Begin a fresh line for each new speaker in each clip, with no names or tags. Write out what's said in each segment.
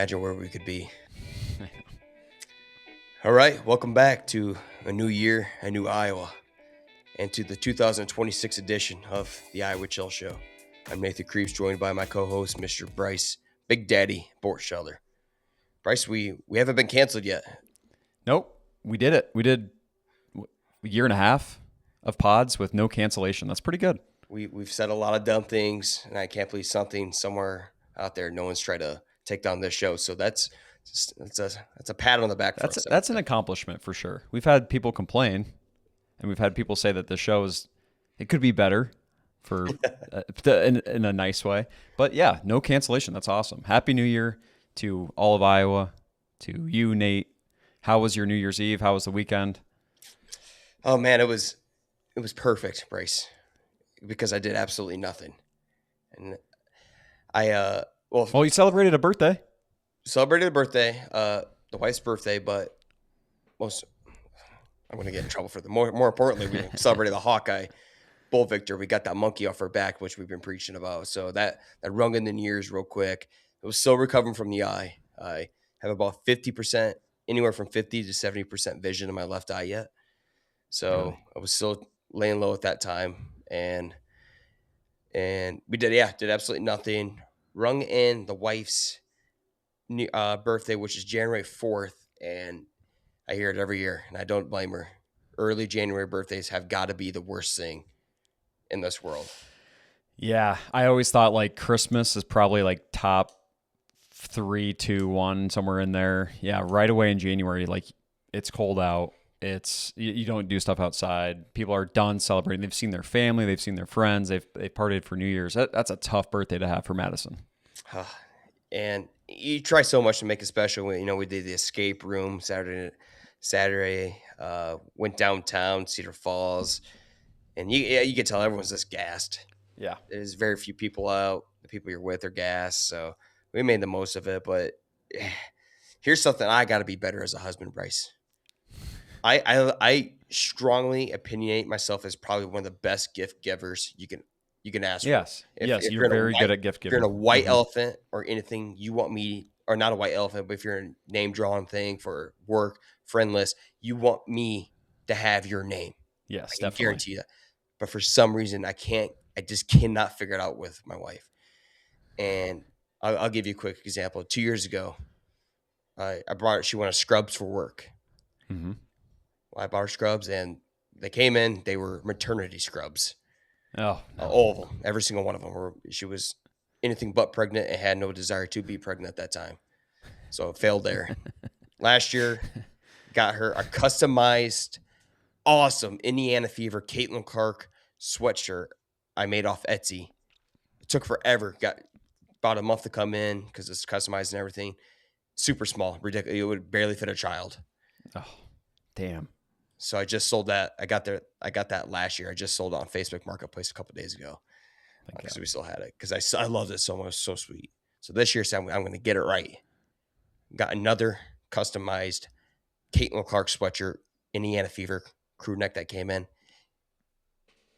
Imagine where we could be. All right, welcome back to a new year, a new Iowa, and to the 2026 edition of the Iowa Chill Show. I'm Nathan Creeps, joined by my co-host, Mr. Bryce Big Daddy Bortschelder. Bryce, we haven't been canceled yet.
Nope, we did it. We did a year and a half of pods with no cancellation. That's pretty good.
We've said a lot of dumb things, and I can't believe something somewhere out there no one's tried to take down this show. So that's a pat on the back for us.
That's an accomplishment for sure. We've had people complain, and we've had people say that the show it could be better for in a nice way. But yeah, no cancellation. That's awesome. Happy New Year to all of Iowa, to you, Nate. How was your New Year's Eve? How was the weekend?
Oh man, it was perfect, Bryce, because I did absolutely nothing, and
you celebrated a birthday.
Celebrated a birthday, the wife's birthday, but I'm going to get in trouble for the more importantly, we celebrated the Hawkeye bull victor. We got that monkey off our back, which we've been preaching about. So that rung in the ears real quick. It was still recovering from the eye. I have about 50%, anywhere from 50 to 70% vision in my left eye yet. So really? I was still laying low at that time, and we did absolutely nothing. Rung in the wife's birthday, which is January 4th, and I hear it every year, and I don't blame her. Early January birthdays have got to be the worst thing in this world.
Yeah, I always thought like Christmas is probably like top 3, 2, 1, somewhere in there. Yeah, right away in January, like it's cold out. It's you don't do stuff outside. People are done celebrating. They've seen their family, they've seen their friends, they've partied for New Year's. That's a tough birthday to have for Madison.
And you try so much to make it special. We did the escape room Saturday. Went downtown, Cedar Falls, and you can tell everyone's just gassed.
Yeah,
there's very few people out. The people you're with are gassed, so we made the most of it. But here's something I got to be better as a husband, Bryce. I strongly opinionate myself as probably one of the best gift givers you can ask for.
Yes, you're very good at gift giving.
If you're in a white elephant or anything you want me, or not a white elephant, but if you're in a name drawing thing for work, friend list, you want me to have your name.
Yes,
I
definitely.
guarantee that. But for some reason, I just cannot figure it out with my wife. And I'll give you a quick example. 2 years ago, I brought her, she wanted scrubs for work.
Mm-hmm.
Well, I bought her scrubs, and they came in, they were maternity scrubs.
Oh, no.
All of them, every single one of them. She was anything but pregnant and had no desire to be pregnant at that time. So it failed there. Last year, got her a customized, awesome Indiana Fever Caitlin Clark sweatshirt I made off Etsy. It took forever. Got about a month to come in because it's customized and everything. Super small, ridiculous. It would barely fit a child.
Oh, damn.
So I just sold that. I got that last year. I just sold it on Facebook Marketplace a couple of days ago because we still had it because I loved it so much. So sweet. So this year, I'm going to get it right. Got another customized Caitlin Clark sweatshirt, Indiana Fever crew neck that came in.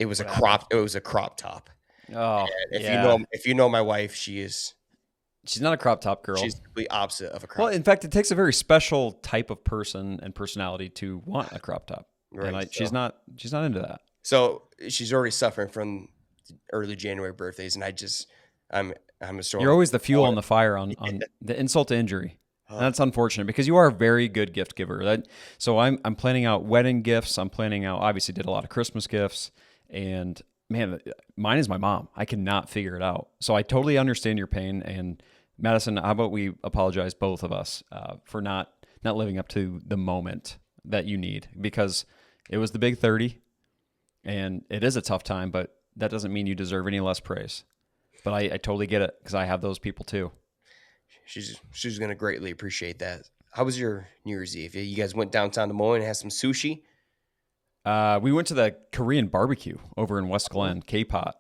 It was a crop top.
Oh,
and if you know my wife, she's
not a crop top girl.
She's the opposite of a crop.
Well, in fact, it takes a very special type of person and personality to want a crop top. Right. And she's not into that.
So she's already suffering from early January birthdays, and I'm a story.
You're always the fuel on the fire on the insult to injury. And that's unfortunate because you are a very good gift giver. So I'm planning out wedding gifts. I'm planning out, obviously did a lot of Christmas gifts, and man, mine is my mom. I cannot figure it out. So I totally understand your pain. And Madison, how about we apologize, both of us, for not living up to the moment that you need, because it was the big 30 and it is a tough time, but that doesn't mean you deserve any less praise. But I totally get it because I have those people too.
She's going to greatly appreciate that. How was your New Year's Eve? You guys went downtown Des Moines and had some sushi?
We went to the Korean barbecue over in West Glen, K-Pot.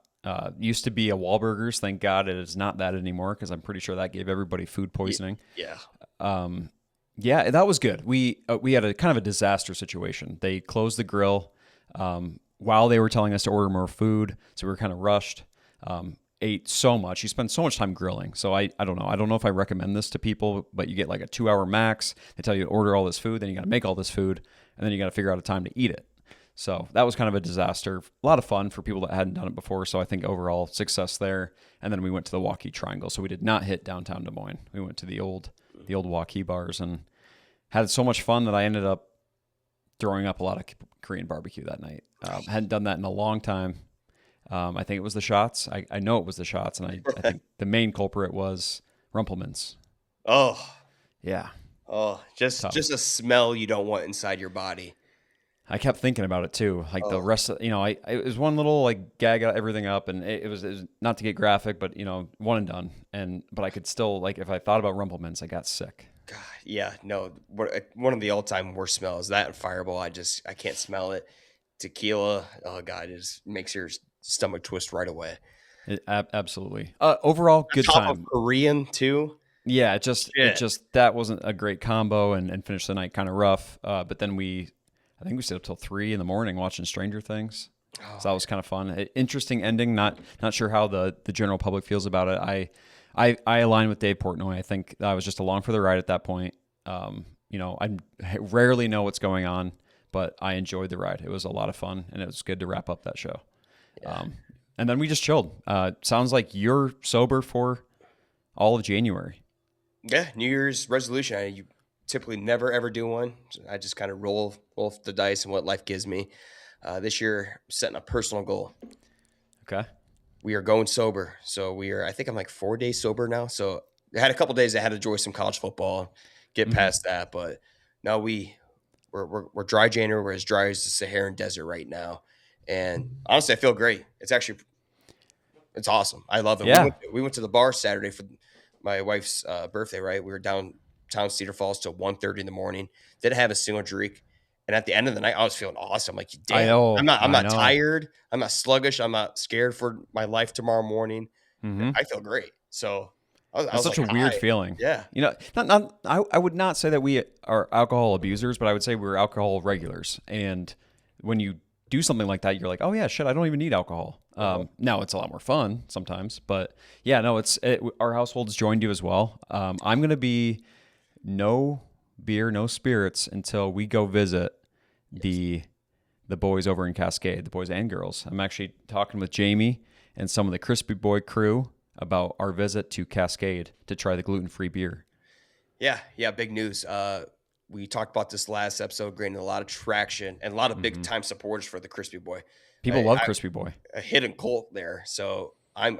Used to be a Wahlburgers. Thank God it is not that anymore because I'm pretty sure that gave everybody food poisoning.
Yeah.
Yeah, that was good. We had a kind of a disaster situation. They closed the grill while they were telling us to order more food, so we were kind of rushed. ate so much. You spend so much time grilling. So I don't know. I don't know if I recommend this to people, but you get like a 2 hour max. They tell you to order all this food, then you got to make all this food, and then you got to figure out a time to eat it. So that was kind of a disaster. A lot of fun for people that hadn't done it before. So I think overall success there. And then we went to the Waukee Triangle. So we did not hit downtown Des Moines. We went to the old Waukee bars and had so much fun that I ended up throwing up a lot of Korean barbecue that night. Hadn't done that in a long time. I think it was the shots. I know it was the shots, and I think the main culprit was Rumpelmans.
Oh,
Yeah,
just
tough.
just a smell you don't want inside your body.
I kept thinking about it too. Like the rest of, it was one little like gag everything up, and it was not to get graphic, but one and done. But I could still, like, if I thought about Rumpelmans, I got sick.
God, yeah, no, one of the all-time worst smells. That and Fireball, I can't smell it. Tequila, oh God, it just makes your stomach twist right away.
Absolutely. Overall, good
Top of
time.
Korean too.
Yeah, it
Shit.
just that wasn't a great combo, and finished the night kind of rough. But then I think we stayed up till 3 a.m. watching Stranger Things. So that was kind of fun. Interesting ending. Not sure how the general public feels about it. I align with Dave Portnoy. I think I was just along for the ride at that point. I rarely know what's going on, but I enjoyed the ride. It was a lot of fun, and it was good to wrap up that show.
Yeah.
And then we just chilled. Sounds like you're sober for all of January.
Yeah, New Year's resolution. You typically never ever do one. I just kind of roll the dice and what life gives me. This year, I'm setting a personal goal.
Okay.
We are going sober, so I think I'm like 4 days sober now. So I had a couple days I had to enjoy some college football, get past that, but now we're dry January. We're as dry as the Saharan desert right now, and honestly, I feel great. It's awesome. I love it.
Yeah.
We went to the bar Saturday for my wife's birthday, right? We were downtown Cedar Falls till 1:30 in the morning. Didn't have a single drink. And at the end of the night, I was feeling awesome. Like, damn,
I know.
I'm
I
not
know.
tired. I'm not sluggish. I'm not scared for my life tomorrow morning.
Mm-hmm.
I feel great. So I
That's
was
such
like,
a weird
hi.
feeling.
Yeah.
I would not say that we are alcohol abusers, but I would say we're alcohol regulars. And when you do something like that, you're like, oh yeah, shit, I don't even need alcohol. Now it's a lot more fun sometimes, but yeah, no, our household's joined you as well. I'm going to be no beer, no spirits until we go visit the boys over in Cascade, the boys and girls. I'm actually talking with Jamie and some of the Crispy Boy crew about our visit to Cascade to try the gluten-free beer.
Yeah. Big news. We talked about this last episode, gaining a lot of traction and a lot of big time supporters for the Crispy Boy.
People love Crispy Boy.
A hidden cult there. So I'm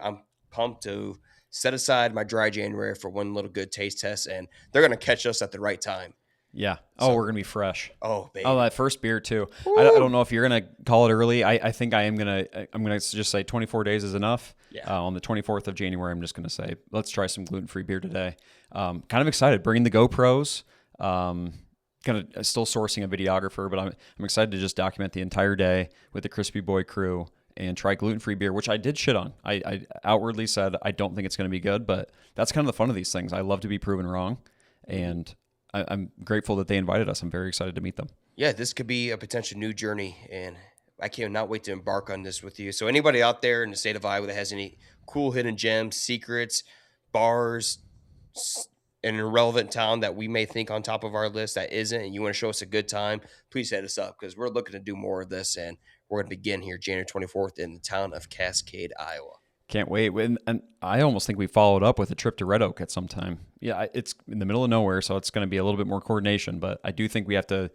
pumped to set aside my dry January for one little good taste test, and they're gonna catch us at the right time.
Yeah. Oh, we're gonna be fresh.
Oh, baby.
Oh, that first beer too. I don't know if you're gonna call it early. I think I'm gonna just say 24 days is enough.
Yeah.
On the 24th of January, I'm just gonna say let's try some gluten-free beer today. Kind of excited. Bringing the GoPros. Kind of still sourcing a videographer, but I'm excited to just document the entire day with the Crispy Boy crew and try gluten-free beer, which I did shit on. I outwardly said I don't think it's going to be good, but that's kind of the fun of these things. I love to be proven wrong, and I'm grateful that they invited us. I'm very excited to meet them.
Yeah, this could be a potential new journey, and I cannot wait to embark on this with you. So anybody out there in the state of Iowa that has any cool hidden gems, secrets, bars, in an irrelevant town that we may think on top of our list that isn't, and you want to show us a good time, please hit us up because we're looking to do more of this, and we're going to begin here January 24th in the town of Cascade, Iowa.
Can't wait. And I almost think we followed up with a trip to Red Oak at some time. Yeah, it's in the middle of nowhere, so it's going to be a little bit more coordination, but I do think we have to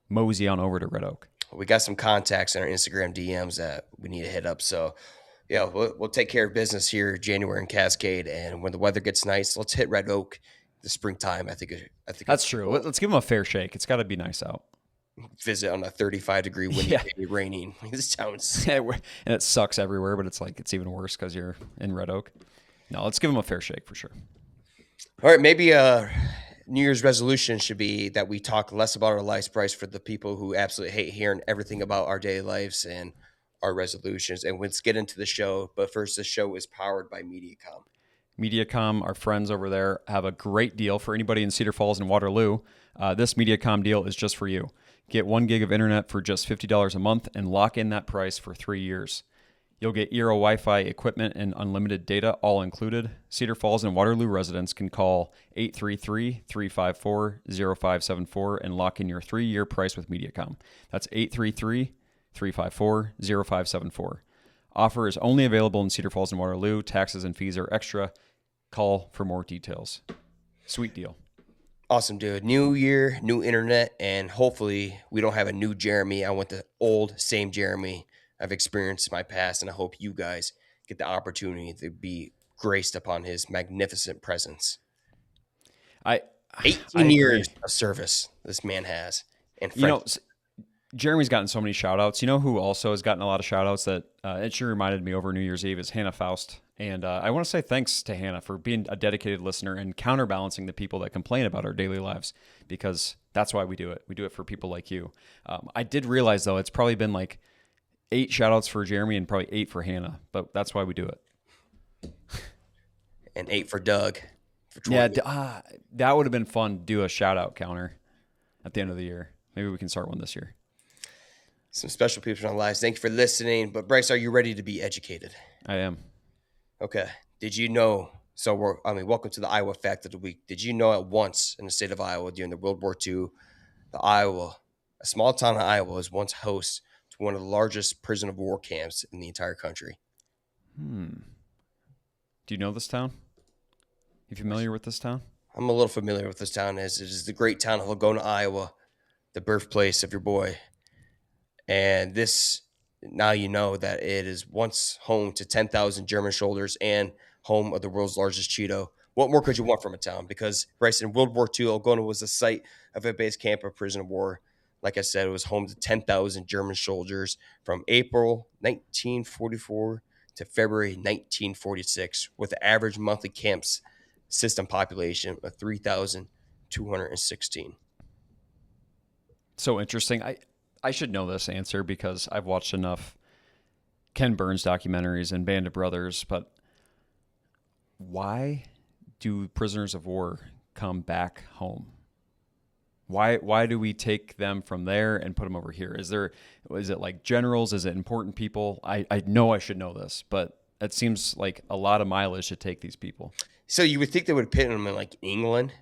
mosey on over to Red Oak.
We got some contacts in our Instagram DMs that we need to hit up. So, yeah, we'll take care of business here January in Cascade, and when the weather gets nice, let's hit Red Oak. The springtime, I think
That's true. Cool. Let's give them a fair shake. It's got to be nice out.
Visit on a 35-degree windy day, raining. This town's
and it sucks everywhere, but it's even worse because you're in Red Oak. No, let's give them a fair shake for sure.
All right, maybe New Year's resolution should be that we talk less about our life's price for the people who absolutely hate hearing everything about our daily lives and our resolutions. And let's get into the show. But first, the show is powered by MediaCom.
MediaCom, our friends over there, have a great deal for anybody in Cedar Falls and Waterloo. This MediaCom deal is just for you. Get 1 gig of internet for just $50 a month and lock in that price for 3 years. You'll get Eero Wi-Fi equipment and unlimited data, all included. Cedar Falls and Waterloo residents can call 833-354-0574 and lock in your 3-year price with Mediacom. That's 833-354-0574. Offer is only available in Cedar Falls and Waterloo. Taxes and fees are extra. Call for more details. Sweet deal.
Awesome, dude. New year, new internet, and hopefully we don't have a new Jeremy. I want the old, same Jeremy I've experienced in my past, and I hope you guys get the opportunity to be graced upon his magnificent presence.
I
18
agree.
years of service this man has. And
You know, Jeremy's gotten so many shout outs. You know who also has gotten a lot of shout outs that it sure reminded me over New Year's Eve is Hannah Faust. And I want to say thanks to Hannah for being a dedicated listener and counterbalancing the people that complain about our daily lives, because that's why we do it. We do it for people like you. I did realize, though, it's probably been like 8 shout outs for Jeremy and probably 8 for Hannah, but that's why we do it.
And 8 for Doug. For
Yeah, that would have been fun to do a shout out counter at the end of the year. Maybe we can start one this year.
Some special people in our lives. Thank you for listening. But Bryce, are you ready to be educated?
I am.
Okay. Did you know? So welcome to the Iowa Fact of the Week. Did you know at once in the state of Iowa during the World War II, a small town in Iowa, was once host to one of the largest prison of war camps in the entire country?
Do you know this town? You familiar with this town?
I'm a little familiar with this town as it is the great town of Laguna, Iowa, the birthplace of your boy. And now you know that it is once home to 10,000 German soldiers and home of the world's largest Cheeto. What more could you want from a town? Because, Bryce, in World War II, Algona was the site of a base camp of prison of war. Like I said, it was home to 10,000 German soldiers from April 1944 to February 1946, with the average monthly camps system population of 3,216.
So interesting. I should know this answer because I've watched enough Ken Burns documentaries and Band of Brothers, but why do prisoners of war come back home? Why do we take them from there and put them over here? Is it like generals? Is it important people? I know I should know this, but it seems like a lot of mileage to take these people.
So you would think they would pit them in like England.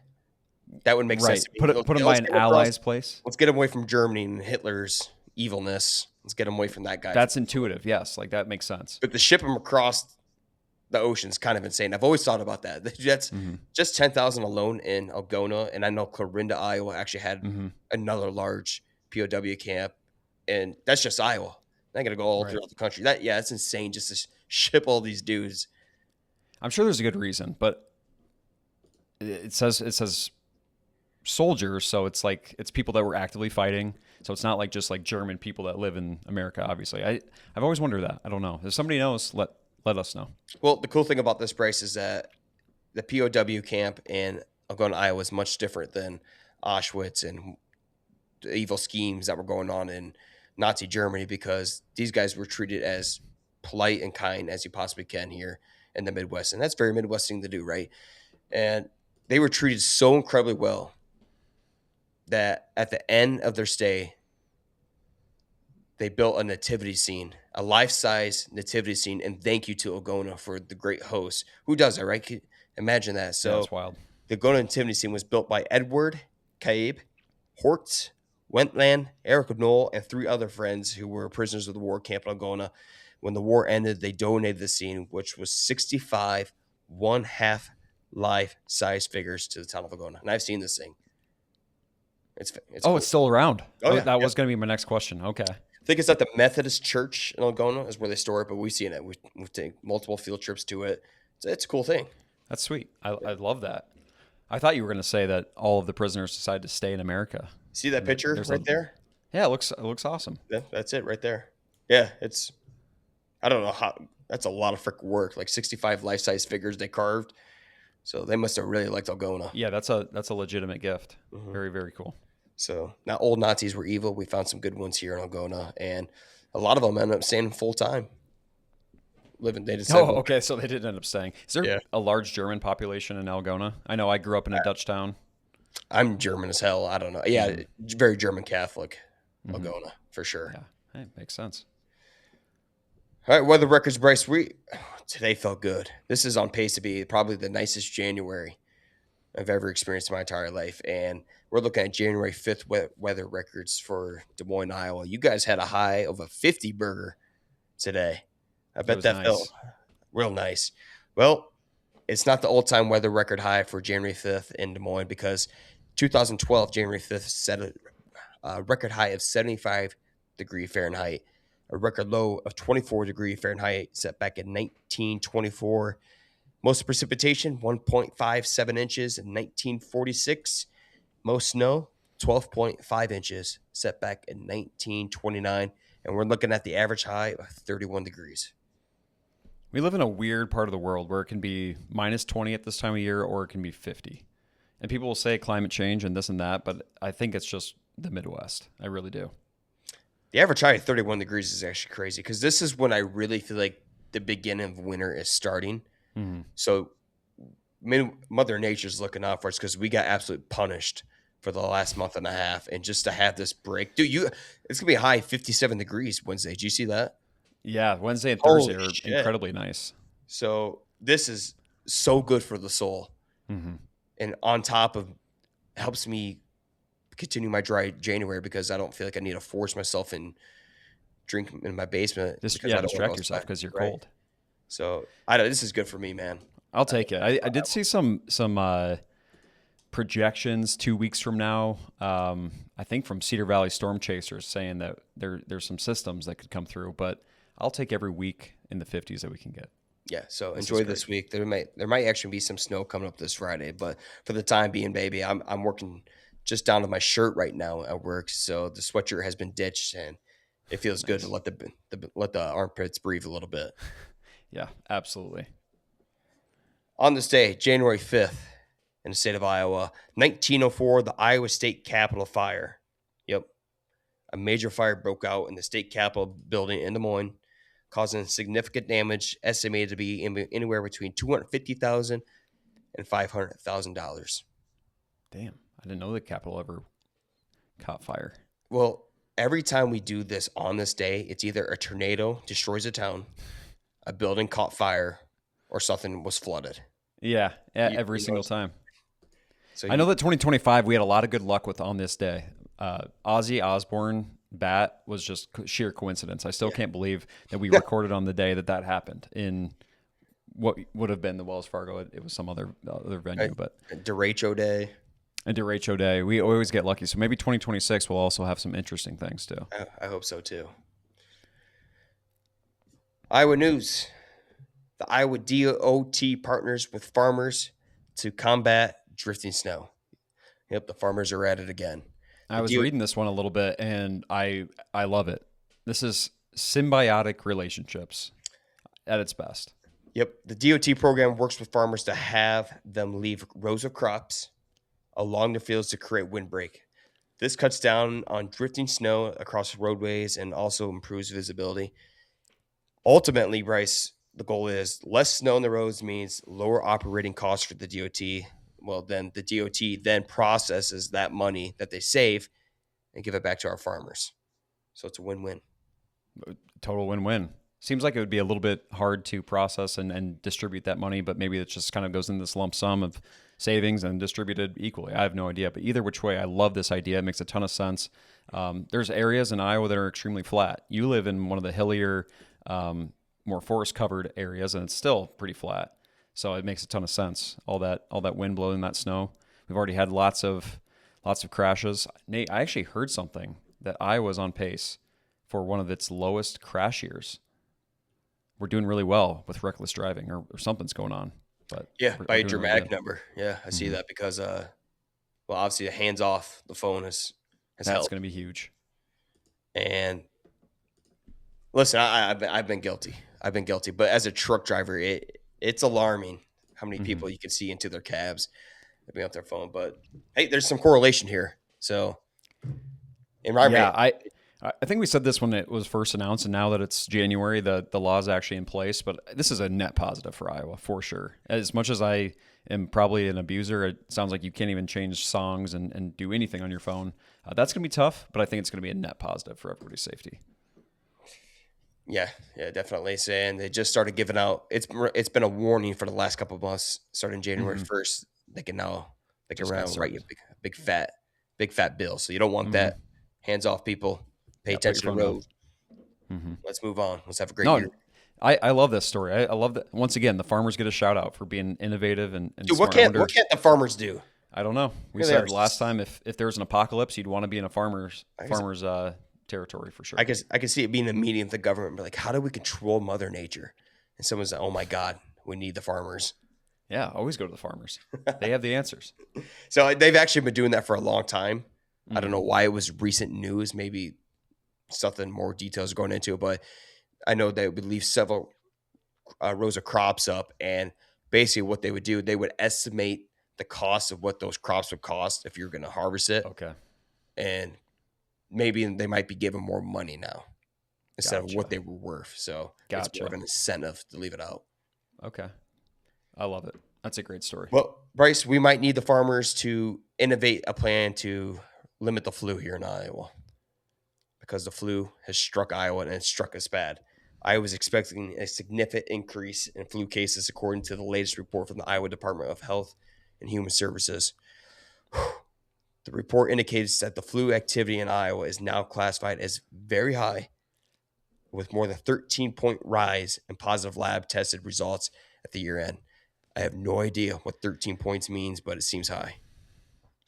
That would make
Right.
sense to me.
Put them by an ally's place.
Let's get them away from Germany and Hitler's evilness. Let's get them away from that guy.
That's intuitive. Yes. Like that makes sense.
But to ship them across the ocean is kind of insane. I've always thought about that. That's just 10,000 alone in Algona. And I know Clarinda, Iowa actually had another large POW camp. And that's just Iowa. They're going to go all throughout the country. It's insane just to ship all these dudes.
I'm sure there's a good reason, but it says soldiers, so it's like it's people that were actively fighting. So it's not like just like German people that live in America. Obviously, I've always wondered that. I don't know. If somebody knows, let us know.
Well, the cool thing about this, Bryce, is that the POW camp in Algona, Iowa, is much different than Auschwitz and the evil schemes that were going on in Nazi Germany, because these guys were treated as polite and kind as you possibly can here in the Midwest. And that's very Midwest thing to do, right? And they were treated so incredibly well that at the end of their stay, they built a nativity scene, a life-size nativity scene, and thank you to Algona for the great host. Who does that, right? Imagine that. So
that's wild.
The Algona nativity scene was built by Edward Cabe, Hort, Wentland, Eric Knoll, and 3 other friends who were prisoners of the war camp in Algona. When the war ended, they donated the scene, which was 65 one-half life-size figures to the town of Algona. And I've seen this thing. It's cool.
It's still around.
Oh, yeah.
That was going to be my next question. Okay.
I think it's at the Methodist Church in Algona is where they store it, but we've seen it. We've taken multiple field trips to it. It's a cool thing.
That's sweet. I love that. I thought you were going to say that all of the prisoners decided to stay in America.
See that picture there?
Yeah, it looks awesome.
Yeah, that's it right there. Yeah, I don't know how. That's a lot of frick work. Like 65 life-size figures they carved. So they must have really liked Algona.
Yeah, that's a legitimate gift. Very, very cool.
So now old Nazis were evil. We found some good ones here in Algona, and a lot of them ended up staying full time.
Okay, so they did end up staying. Is there a large German population in Algona? I know I grew up in a Dutch town.
I'm German as hell. I don't know. Yeah, very German Catholic, Algona, for sure.
Yeah, hey, makes sense.
All right, weather records, Bryce. Today felt good. This is on pace to be probably the nicest January I've ever experienced in my entire life. And we're looking at January 5th weather records for Des Moines, Iowa. You guys had a high of a 50 burger today. I
It
bet
was
that felt
nice.
real nice. Well, it's not the old time weather record high for January 5th in Des Moines because 2012, January 5th, set a record high of 75 Fahrenheit, a record low of 24 Fahrenheit set back in 1924. Most precipitation, 1.57 inches in 1946. Most snow, 12.5 inches set back in 1929. And we're looking at the average high of 31 degrees.
We live in a weird part of the world where it can be minus 20 at this time of year or it can be 50. And people will say climate change and this and that, but I think it's just the Midwest. I really do.
The average high of 31 degrees is actually crazy because this is when I really feel like the beginning of winter is starting.
Mm-hmm.
So Mother Nature's looking out for us because we got absolutely punished for the last month and a half. And just to have this break, dude, it's gonna be a high 57 degrees Wednesday. Did you see that?
Yeah, Wednesday and Thursday
Holy
are
shit.
incredibly nice.
So this is so good for the soul.
Mm-hmm.
And on top of helps me continue my dry January because I don't feel like I need to force myself and drink in my basement because I don't want to go
Distract yourself
outside.
because you're
Right.
cold.
So I know this is good for me, man.
I'll take it. I did see some projections 2 weeks from now. I think from Cedar Valley Storm Chasers saying that there's some systems that could come through, but I'll take every week in the 50s that we can get.
Yeah, so
This is
enjoy
great.
this week. There might actually be some snow coming up this Friday, but for the time being, baby, I'm working just down to my shirt right now at work. So the sweatshirt has been ditched, and it feels good to
Nice.
let the armpits breathe a little bit.
Yeah, absolutely.
On this day, January 5th, in the state of Iowa, 1904, the Iowa State Capitol fire. Yep, a major fire broke out in the state capitol building in Des Moines, causing significant damage, estimated to be anywhere between $250,000 and $500,000.
Damn, I didn't know the Capitol ever caught fire.
Well, every time we do this on this day, it's either a tornado destroys a town, a building caught fire, or something was flooded.
Yeah,
You,
every
you
single
notice?
time.
So
I know
you,
that 2025 we had a lot of good luck with on this day. Ozzy Osbourne bat was just sheer coincidence. I still
yeah,
can't believe that we recorded on the day that happened in what would have been the Wells Fargo. It was some other venue, but
derecho day.
a derecho day. We always get lucky. So maybe 2026 will also have some interesting things too.
I hope so too. Iowa news: the Iowa DOT partners with farmers to combat drifting snow. Yep, the farmers are at it again.
I
The
was
DOT
reading this one a little bit, and I love it. This is symbiotic relationships at its best.
Yep, the DOT program works with farmers to have them leave rows of crops along the fields to create windbreak. This cuts down on drifting snow across roadways and also improves visibility. Ultimately, Bryce, the goal is less snow on the roads means lower operating costs for the DOT. Well, then the DOT then processes that money that they save and give it back to our farmers. So it's a win-win.
Total win-win. Seems like it would be a little bit hard to process and distribute that money, but maybe it just kind of goes in this lump sum of savings and distributed equally. I have no idea, but either which way, I love this idea. It makes a ton of sense. There's areas in Iowa that are extremely flat. You live in one of the hillier, more forest-covered areas, and it's still pretty flat. So it makes a ton of sense. All that wind blowing that snow. We've already had lots of crashes. Nate, I actually heard something that Iowa's on pace for one of its lowest crash years. We're doing really well with reckless driving, or something's going on. But
Yeah,
we're
by a
doing really
dramatic
good.
number. Yeah, I see
Hmm.
that because, well, obviously, the hands off the phone has
That's
helped.
going to be huge.
And listen, I've been guilty. I've been guilty. But as a truck driver, it's alarming how many
Hmm.
people you can see into their cabs being on their phone. But hey, there's some correlation here. So in my
Yeah,
rate,
I think we said this when it was first announced, and now that it's January, the law is actually in place. But this is a net positive for Iowa for sure. As much as I am probably an abuser, it sounds like you can't even change songs and do anything on your phone. That's going to be tough, but I think it's going to be a net positive for everybody's safety.
Yeah, yeah, definitely. Saying they just started giving out. It's been a warning for the last couple of months. Starting January
Hmm.
1st, they can
Just got
now write you
started.
a big fat bill. So you don't want
Hmm.
that. Hands off, people. Pay
Yeah, put your
attention to
phone
the
down.
road.
Hmm.
Let's move on. Let's have a great year,
No, I love this story. I love that. Once again, the farmers get a shout out for being innovative and
dude.
smart. I
What
wonder.
can't the farmers do?
I don't know. We
Here they are.
said last time if there was an apocalypse, you'd want to be in a
I guess
farmer's territory for
I
sure.
guess I can see it being a meeting with the government. Be like, how do we control Mother Nature? And someone's like, oh my God, we need the farmers.
Yeah, always go to the farmers. They have the answers.
So they've actually been doing that for a long time. I don't
Hmm.
know why it was recent news. Maybe something more details going into it, but I know they would leave several rows of crops up, and basically what they would do, they would estimate the cost of what those crops would cost if you're going to harvest it,
Okay,
and maybe they might be given more money now instead of what
gotcha,
they were worth. So it's more of
gotcha.
an incentive to leave it out.
Okay, I love it. That's a great story.
Well, Bryce, we might need the farmers to innovate a plan to limit the flu here in Iowa, because the flu has struck Iowa and it's struck us bad. I was expecting a significant increase in flu cases, according to the latest report from the Iowa Department of Health and Human Services. The report indicates that the flu activity in Iowa is now classified as very high, with more than 13-point rise in positive lab tested results at the year end. I have no idea what 13 points means, but it seems high.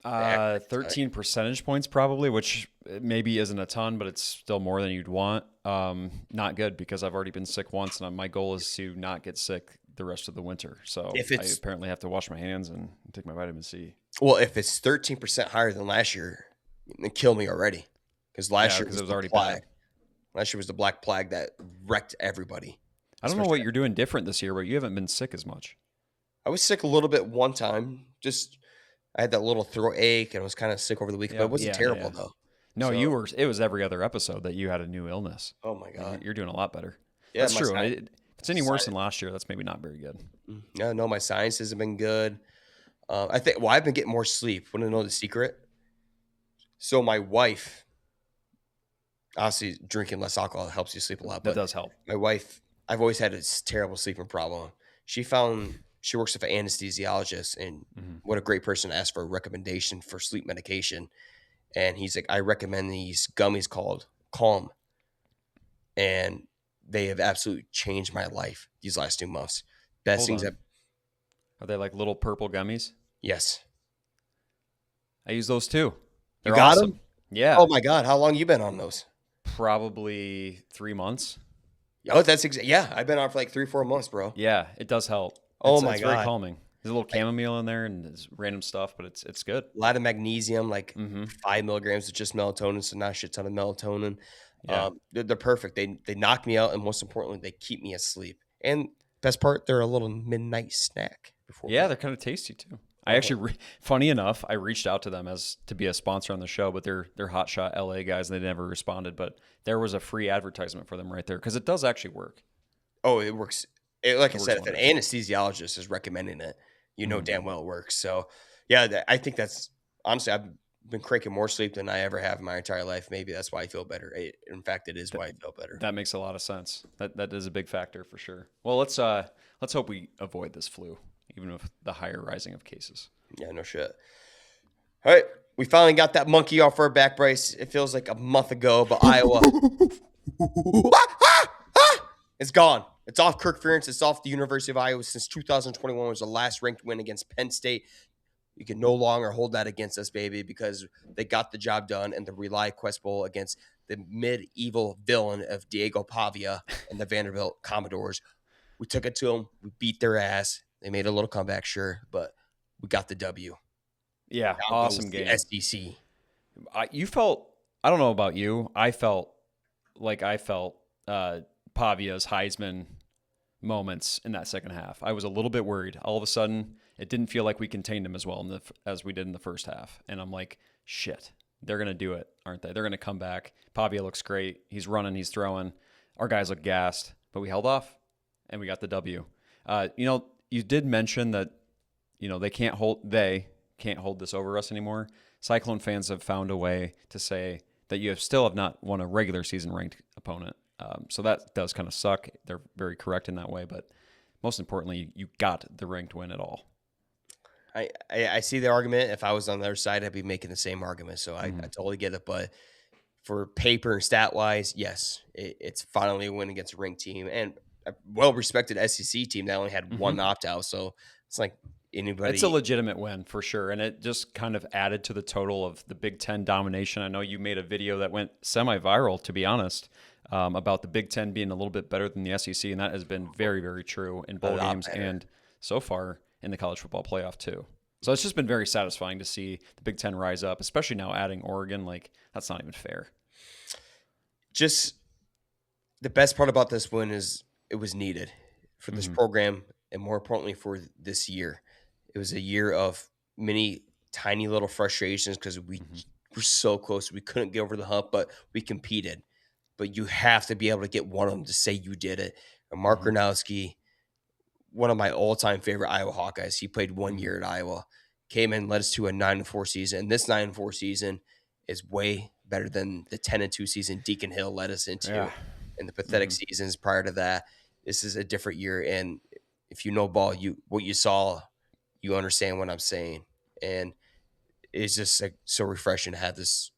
The accuracy's high.
13 percentage points probably, which maybe isn't a ton, but it's still more than you'd want. Not good because I've already been sick once, and my goal is to not get sick the rest of the winter. So
If
I
it's
apparently have to wash my hands and take my vitamin C.
if it's 13% higher than last year, then kill me already. Because last
Yeah,
year
because
was
it was
the
already
plague.
bad.
Last year was the black plague that wrecked everybody.
I don't know
Especially,
what you're doing different this year, but you haven't been sick as much.
I was sick a little bit one time. Just I had that little throat ache and I was kind of sick over the weekend, but
Yeah,
it wasn't
yeah, yeah,
terrible
yeah.
though.
No,
So,
you were. It was every other episode that you had a new illness.
oh my god,
You're doing a lot better.
yeah,
That's
my
true.
science,
If it's any worse than last year, that's maybe not very good.
yeah, no, my sciences have been good. I think. Well, I've been getting more sleep. Want to know the secret? So my wife, obviously, drinking less alcohol helps you sleep a lot.
That
But
does help.
my wife, I've always had this terrible sleeping problem. She works with an anesthesiologist, and
Hmm.
what a great person to ask for a recommendation for sleep medication. And he's like, I recommend these gummies called Calm, and they have absolutely changed my life these last 2 months. Best
Hold
things
on.
that,
Are they like little purple gummies?
yes,
I use those too.
you
They're
got them.
awesome. Yeah,
Oh my god, how long you been on those?
probably 3 months.
Oh, yeah. I've been on for like 3 4 months, bro.
Yeah, it does help.
Oh my
It's very
god,
calming. There's a little chamomile in there and there's random stuff, but it's good.
a lot of magnesium, like
Hmm.
5 milligrams of just melatonin, so not a shit ton of melatonin.
Yeah.
They're perfect. They knock me out, and most importantly, they keep me asleep. And best part, they're a little midnight snack before
Yeah,
bed.
they're kind of tasty too. I
Oh,
actually, funny enough, I reached out to them as to be a sponsor on the show, but they're hotshot LA guys and they never responded. But there was a free advertisement for them right there because it does actually work.
oh, it works. Like I
It works
said, if an
wonders.
anesthesiologist is recommending it, you know
Hmm.
damn well it works. So, yeah, I think that's honestly, I've been cranking more sleep than I ever have in my entire life. Maybe that's why I feel better. In fact, it is
That,
why I feel better.
that makes a lot of sense. That is a big factor for sure. Well, let's hope we avoid this flu, even with the higher rising of cases.
Yeah, no shit. All right. We finally got that monkey off our back, Bryce. It feels like a month ago, but Iowa. It's gone. It's off Kirk Ferentz. It's off the University of Iowa since 2021 was the last ranked win against Penn State. You can no longer hold that against us, baby, because they got the job done in the Rely Quest Bowl against the medieval villain of Diego Pavia and the Vanderbilt Commodores. We took it to them. We beat their ass. They made a little comeback, sure, but we got the W.
Yeah,
Now goes
awesome
the
game.
SEC.
You felt. I don't know about you. I felt Pavia's Heisman moments in that second half. I was a little bit worried. All of a sudden, it didn't feel like we contained him as well as we did in the first half. And I'm like, shit, they're going to do it, aren't they? They're going to come back. Pavia looks great. He's running, he's throwing. Our guys look gassed, but we held off and we got the W. You did mention that, they can't hold this over us anymore. Cyclone fans have found a way to say that you still have not won a regular season ranked opponent. So that does kind of suck. They're very correct in that way, but most importantly, you got the ranked win at all.
I see the argument. If I was on the other side, I'd be making the same argument. So I totally get it. But for paper and stat wise, yes, it's finally a win against a ranked team and a well respected SEC team that only had one opt out. So it's like
It's a
anybody.
legitimate win for sure. And it just kind of added to the total of the Big Ten domination. I know you made a video that went semi viral, to be honest, about the Big Ten being a little bit better than the SEC. And that has been very, very true in
A
bowl
lot
games
better.
and so far in the college football playoff, too. So it's just been very satisfying to see the Big Ten rise up, especially now adding Oregon. Like, that's not even fair.
Just the best part about this win is it was needed for this program and more importantly for this year. It was a year of many tiny little frustrations because we were so close. We couldn't get over the hump, but we competed. But you have to be able to get one of them to say you did it. And Mark
Mm-hmm.
Gronowski, one of my all-time favorite Iowa Hawkeyes. He played 1
Mm-hmm.
year at Iowa, came in, led us to a 9-4 season. And this 9-4 season is way better than the 10-2 season Deacon Hill led us into,
Yeah.
and the pathetic
Mm-hmm.
seasons prior to that. This is a different year, and if you know ball, what you saw, you understand what I'm saying, and it's just like so refreshing to have this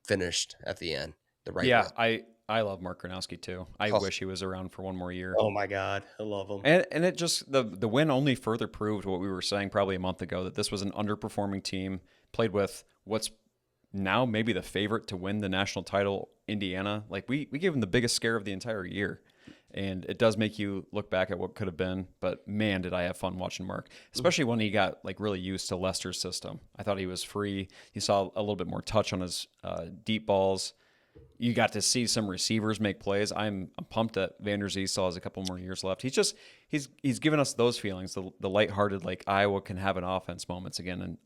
finished at the end the right way.
Yeah, I love Mark Gronowski too. I
Oh,
wish he was around for one more year.
oh my God, I love him.
And it just the win only further proved what we were saying probably a month ago, that this was an underperforming team played with what's now maybe the favorite to win the national title, Indiana. Like we gave them the biggest scare of the entire year. And it does make you look back at what could have been, but man, did I have fun watching Mark, especially when he got like really used to Lester's system. I thought he was free. He saw a little bit more touch on his deep balls. You got to see some receivers make plays. I'm pumped that Vander Zee still has a couple more years left. He's given us those feelings, the lighthearted, like Iowa can have an offense moments again, and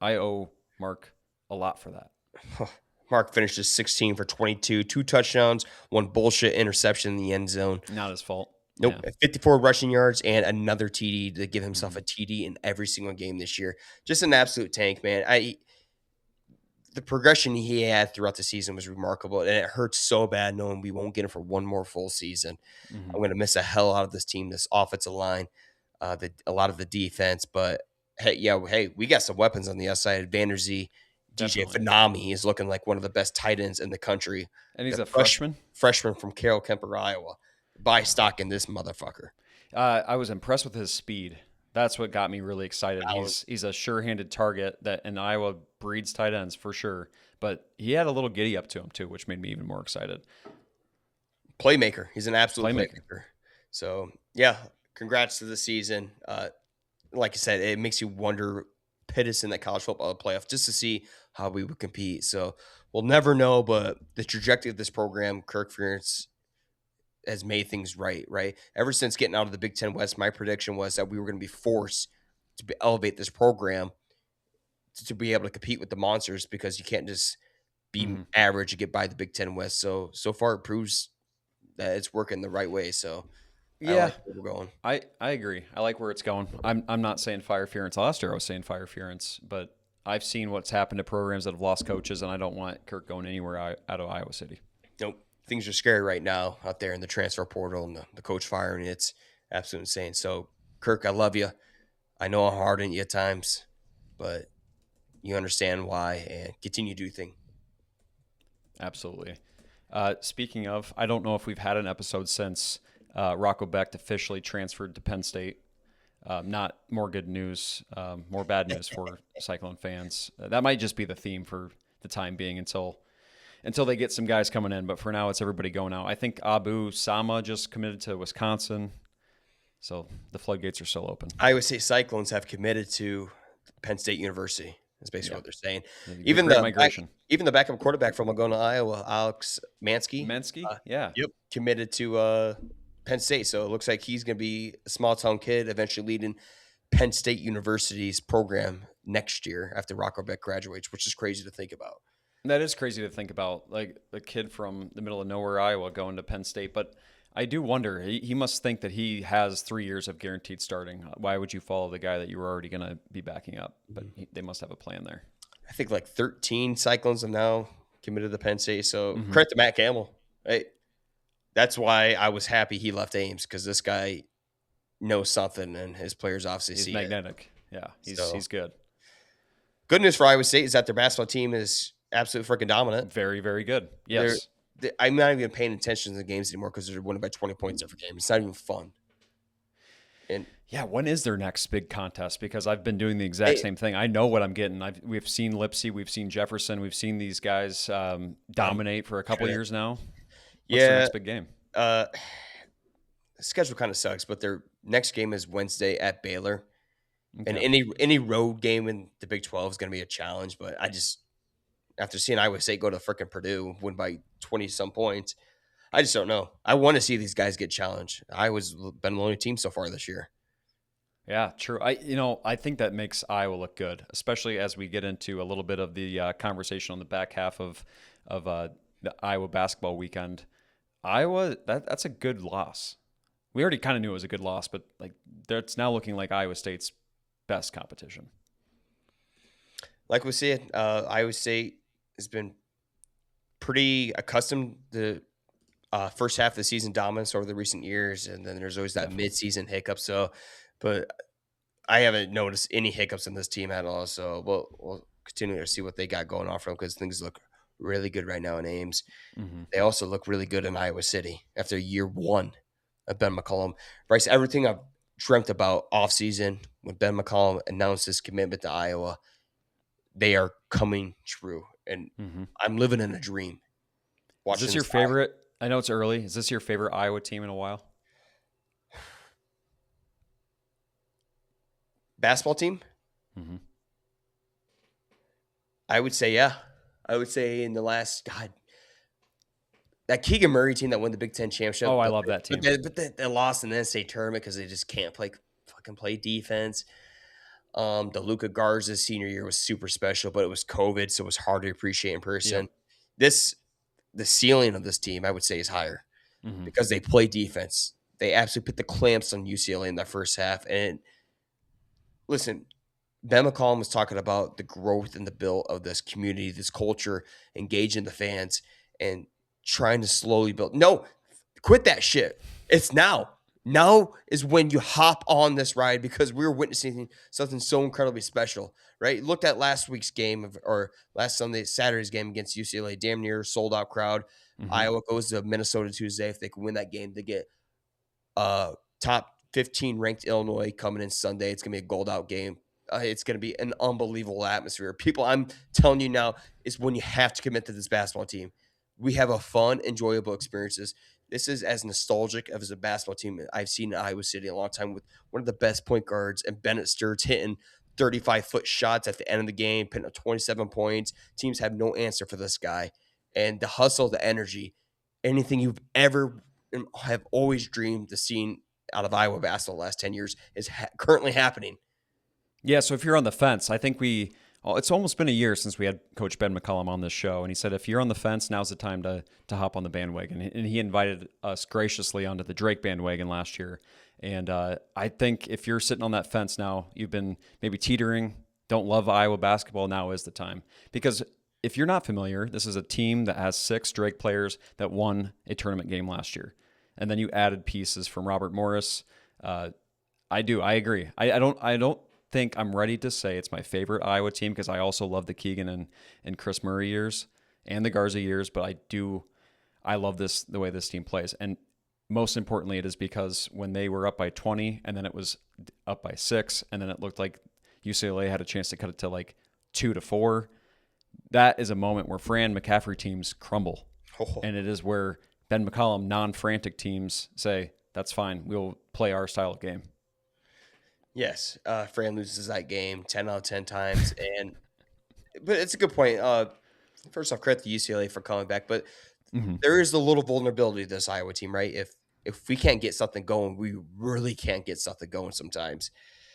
I owe Mark a lot for that.
Mark finishes 16 for 22, 2 touchdowns, one bullshit interception in the end zone.
Not his fault.
Nope,
Yeah.
54 rushing yards and another TD to give himself
Mm-hmm.
a TD in every single game this year. Just an absolute tank, man. The progression he had throughout the season was remarkable, and it hurts so bad knowing we won't get him for one more full season.
Mm-hmm.
I'm going to miss the hell out of this team, this offensive line, a lot of the defense. But hey, we got some weapons on the outside. Vander Zee, DJ
Definitely.
Phanami is looking like one of the best tight ends in the country.
And he's
The
a freshman.
freshman from Carroll Kemper, Iowa. Buy stock in this motherfucker.
I was impressed with his speed. That's what got me really excited.
Balance.
He's a sure-handed target that in Iowa breeds tight ends for sure. But he had a little giddy up to him too, which made me even more excited.
Playmaker. He's an absolute
Playmaker.
playmaker. So yeah, congrats to the season. Like I said, it makes you wonder, pit us in that college football playoff just to see how we would compete. So we'll never know, but the trajectory of this program, Kirk Ferentz has made things right. Right, ever since getting out of the Big Ten West, my prediction was that we were going to be forced to elevate this program to be able to compete with the monsters because you can't just be
Mm-hmm.
average to get by the Big Ten West. So far, it proves that it's working the right way. So I
Yeah,
like where we're going.
I agree. I like where it's going. I'm not saying fire Ferentz. Last year I was saying fire Ferentz, but I've seen what's happened to programs that have lost coaches, and I don't want Kirk going anywhere out of Iowa City.
Nope. Things are scary right now out there in the transfer portal and the coach firing. It's absolutely insane. So, Kirk, I love you. I know I'm hard on you at times, but you understand why and continue to do things.
Absolutely. Speaking of, I don't know if we've had an episode since Rocco Becht officially transferred to Penn State. Not more good news, more bad news for Cyclone fans. That might just be the theme for the time being until they get some guys coming in. But for now, it's everybody going out. I think Abu Sama just committed to Wisconsin, so the floodgates are still open.
Iowa State Cyclones have committed to Penn State University. That's basically
Yeah.
what they're saying.
The
Even
Great
the
Migration.
even the backup quarterback from Laguna, Iowa, Alex Mansky,
Mensky, yeah.
yep, committed to Penn State. So it looks like he's going to be a small town kid, eventually leading Penn State University's program next year after Rocco Beck graduates, which is crazy to think about.
That is crazy to think about, like the kid from the middle of nowhere, Iowa, going to Penn State. But I do wonder, he must think that he has 3 years of guaranteed starting. Why would you follow the guy that you were already going to be backing up? But they must have a plan there.
I think like 13 Cyclones have now committed to Penn State. So credit to Matt Campbell. Hey, That's why I was happy he left Ames, because this guy knows something, and his players obviously
He's
see it.
magnetic. Yeah,
So
he's good.
good news for Iowa State is that their basketball team is absolutely freaking dominant.
Very, very good.
They're,
Yes.
I'm not even paying attention to the games anymore because they're winning by 20 points every game. It's not even fun. And
Yeah, when is their next big contest? Because I've been doing the exact
it,
same thing. I know what I'm getting. We've seen Lipsy, we've seen Jefferson, we've seen these guys dominate for a couple
kinda,
years now. What's their
yeah,
next big game?
uh, the schedule kind of sucks, but their next game is Wednesday at Baylor. And
Okay.
any road game in the Big 12 is going to be a challenge. But I just, after seeing Iowa State go to freaking Purdue, win by 20 some points, I just don't know. I want to see these guys get challenged. Iowa's been the only team so far this year.
Yeah, true. I think that makes Iowa look good, especially as we get into a little bit of the conversation on the back half of the Iowa basketball weekend. Iowa, that's a good loss. We already kind of knew it was a good loss, but like it's now looking like Iowa State's best competition.
Like we said, Iowa State has been pretty accustomed to first half of the season dominance over the recent years, and then there's always that
Definitely.
mid-season hiccup. So, but I haven't noticed any hiccups in this team at all. So we'll continue to see what they got going on for them, because things look really good right now in Ames.
Hmm.
They also look really good in Iowa City after year one of Ben McCollum. Bryce, everything I've dreamt about offseason when Ben McCollum announced his commitment to Iowa, they are coming true. And
Hmm.
I'm living in a dream
Is this
watching
your
this
favorite? I know it's early. Is this your favorite Iowa team in a while?
basketball team.
Hmm.
I would say, yeah. I would say in the last, God, that Keegan Murray team that won the Big Ten
Oh,
championship,
I
but
love that team.
they lost in the NCAA tournament because they just can't play defense. The Luca Garza senior year was super special, but it was COVID, so it was hard to appreciate in
Yep.
person. This the ceiling of this team, I would say, is higher
Hmm.
because they play defense. They absolutely put the clamps on UCLA in that first half. And listen, Ben McCollum was talking about the growth and the build of this community, this culture, engaging the fans, and trying to slowly build. No, quit that shit. It's now. Now is when you hop on this ride, because we're witnessing something so incredibly special, right? Looked at last week's game or last Saturday's game against UCLA, damn near sold out crowd.
Hmm.
Iowa goes to Minnesota Tuesday. If they can win that game, they get top 15 ranked Illinois coming in Sunday. It's going to be a gold out game. It's going to be an unbelievable atmosphere. People, I'm telling you now, is when you have to commit to this basketball team. We have a fun, enjoyable experiences. This is as nostalgic as a basketball team I've seen in Iowa City in a long time, with one of the best point guards and Bennett Sturts hitting 35-foot shots at the end of the game, putting up 27 points. Teams have no answer for this guy. And the hustle, the energy, anything you've ever and have always dreamed the scene out of Iowa basketball the last 10 years is currently happening.
Yeah, so if you're on the fence, I think it's almost been a year since we had Coach Ben McCollum on this show, and he said if you're on the fence, now's the time to hop on the bandwagon. And he invited us graciously onto the Drake bandwagon last year. And I think if you're sitting on that fence now, you've been maybe teetering, don't love Iowa basketball, now is the time. Because if you're not familiar, this is a team that has 6 Drake players that won a tournament game last year. And then you added pieces from Robert Morris. I agree. I don't think I'm ready to say it's my favorite Iowa team, because I also love the Keegan and Chris Murray years and the Garza years, but I love the way this team plays. And most importantly, it is because when they were up by 20 and then it was up by 6 and then it looked like UCLA had a chance to cut it to like 2-4, that is a moment where Fran McCaffrey teams crumble.
Oh,
And it is where Ben McCollum non-frantic teams say, that's fine. We'll play our style of game.
yes. Fran loses that game 10 out of 10 times. But it's a good point. First off, credit to UCLA for coming back. But
Mm-hmm.
there is a little vulnerability to this Iowa team, right? If we can't get something going, we really can't get something going sometimes.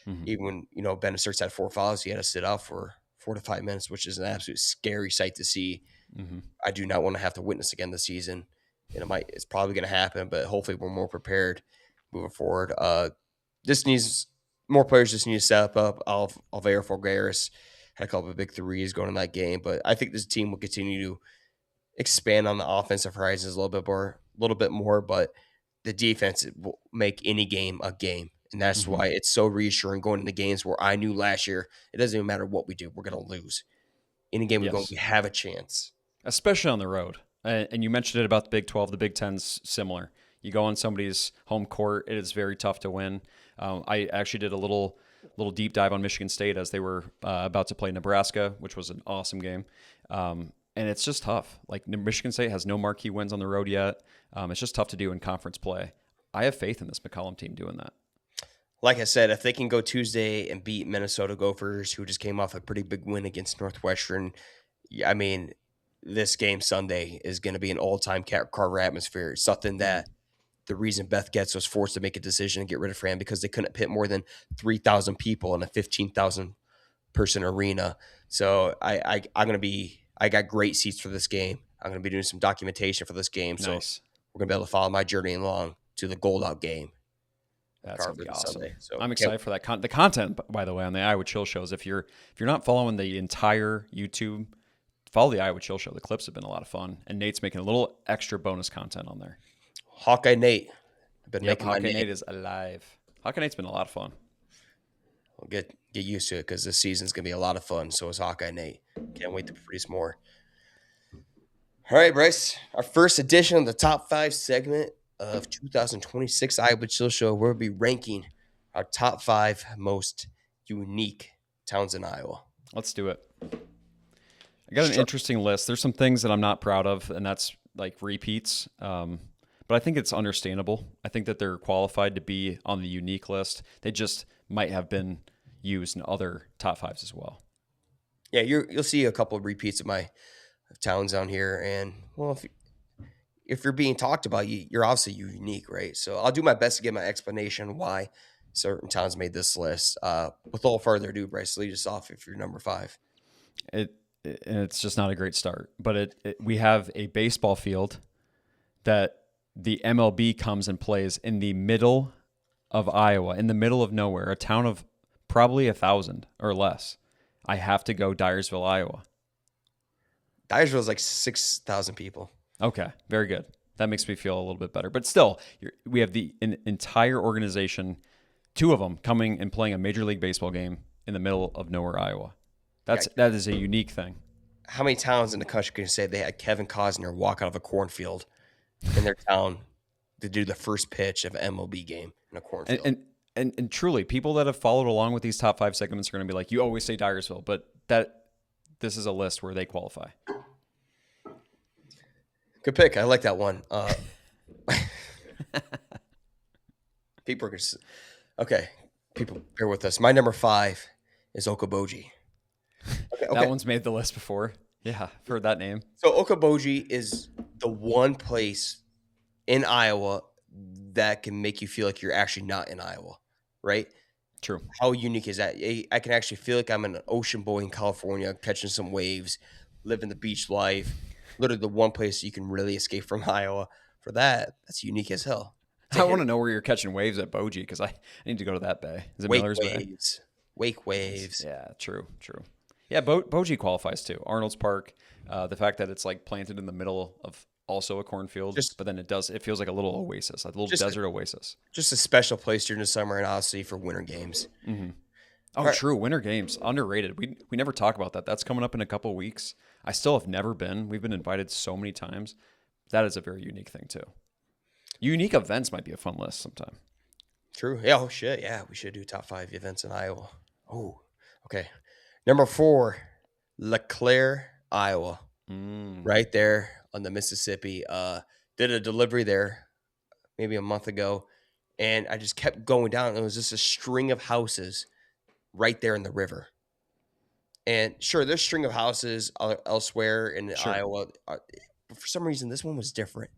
Mm-hmm.
Even when, Ben starts at 4 fouls, he had to sit out for 4 to 5 minutes, which is an absolute scary sight to see.
Mm-hmm.
I do not want to have to witness again this season. And it's probably going to happen, but hopefully we're more prepared moving forward. This needs more players. Just need to step up. Alvaro Forgaris had a couple of big threes going in that game, but I think this team will continue to expand on the offensive horizons a little bit more. a little bit more, but the defense will make any game a game. And that's
Hmm.
why it's so reassuring going into games where I knew last year it doesn't even matter what we do, we're going to lose. Any game we go,
Yes,
we have a chance.
especially on the road. And you mentioned it about the Big 12. The Big 10's similar. You go on somebody's home court, it is very tough to win. I actually did a little deep dive on Michigan State as they were about to play Nebraska, which was an awesome game. And it's just tough. Like Michigan State has no marquee wins on the road yet. It's just tough to do in conference play. I have faith in this McCollum team doing that.
Like I said, if they can go Tuesday and beat Minnesota Gophers, who just came off a pretty big win against Northwestern, I mean, this game Sunday is going to be an all-time Carver atmosphere. It's something
Mm-hmm.
that the reason Beth Getz was forced to make a decision and get rid of Fran because they couldn't pit more than 3,000 people in a 15,000 person arena. So I'm gonna be. I got great seats for this game. I'm gonna be doing some documentation for this game. So
Nice.
we're gonna be able to follow my journey along to the gold out game at
That's gonna
Carver
be
this
awesome.
Sunday. So
I'm excited for that. The content, by the way, on the Iowa Chill shows. If you're not following the entire YouTube, follow the Iowa Chill show. The clips have been a lot of fun, and Nate's making a little extra bonus content on there.
Hawkeye Nate. I've been
Yep,
making my
Hawkeye
name.
Nate is alive. Hawkeye Nate's been a lot of fun.
I'll get used to it because this season's gonna be a lot of fun. So is Hawkeye Nate. Can't wait to produce more. All right, Bryce. Our first edition of the top 5 segment of 2026 Iowa Chill Show. We'll be ranking our top 5 most unique towns in Iowa.
Let's do it. I got an interesting list. There's some things that I'm not proud of, and that's like repeats. But I think it's understandable. I think that they're qualified to be on the unique list. They just might have been used in other top 5s as well.
Yeah, you'll see a couple of repeats of my towns down here, and well, if you're being talked about, you're obviously unique, right? So I'll do my best to give my explanation why certain towns made this list. With all further ado, Bryce, lead us off if you're number 5.
And it's just not a great start. But we have a baseball field that the MLB comes and plays in the middle of Iowa, in the middle of nowhere, a town of probably 1,000 or less. I have to go Dyersville, Iowa.
Dyersville is like 6,000 people.
Okay, very good. That makes me feel a little bit better. But still, we have the entire organization, 2 of them coming and playing a Major League Baseball game in the middle of nowhere, Iowa. That is a unique thing.
How many towns in the country can say they had Kevin Costner walk out of a cornfield in their town to do the first pitch of an MLB game in a cornfield?
And truly, people that have followed along with these top 5 segments are going to be like, you always say Dyersville, but this is a list where they qualify.
Good pick. I like that one. People are going to. Okay, people, bear with us. My number 5 is Okoboji. Okay.
That one's made the list before. Yeah, I've heard that name.
So Okoboji is the one place in Iowa that can make you feel like you're actually not in Iowa, right?
True.
How unique is that? I can actually feel like I'm an ocean boy in California, catching some waves, living the beach life. Literally the one place you can really escape from Iowa. For that, that's unique as hell.
I want to know where you're catching waves at Bogie because I need to go to that bay. Is it Miller's Bay?
Wake waves.
Yeah, true. Yeah, Bogie qualifies too. Arnold's Park, the fact that it's like planted in the middle of also a cornfield, but then it feels like a little oasis, a little desert oasis.
Just a special place during the summer and obviously for winter games.
Mm-hmm. Oh, true. Winter games, underrated. We never talk about that. That's coming up in a couple of weeks. I still have never been. We've been invited so many times. That is a very unique thing too. Unique events might be a fun list sometime.
True. Yeah. Oh shit. Yeah, we should do top 5 events in Iowa. Oh, okay. Number 4, LeClaire, Iowa. Right there on the Mississippi. Did a delivery there maybe a month ago, and I just kept going down. And it was just a string of houses right there in the river. And sure, there's a string of houses elsewhere in Iowa. But for some reason, this one was different.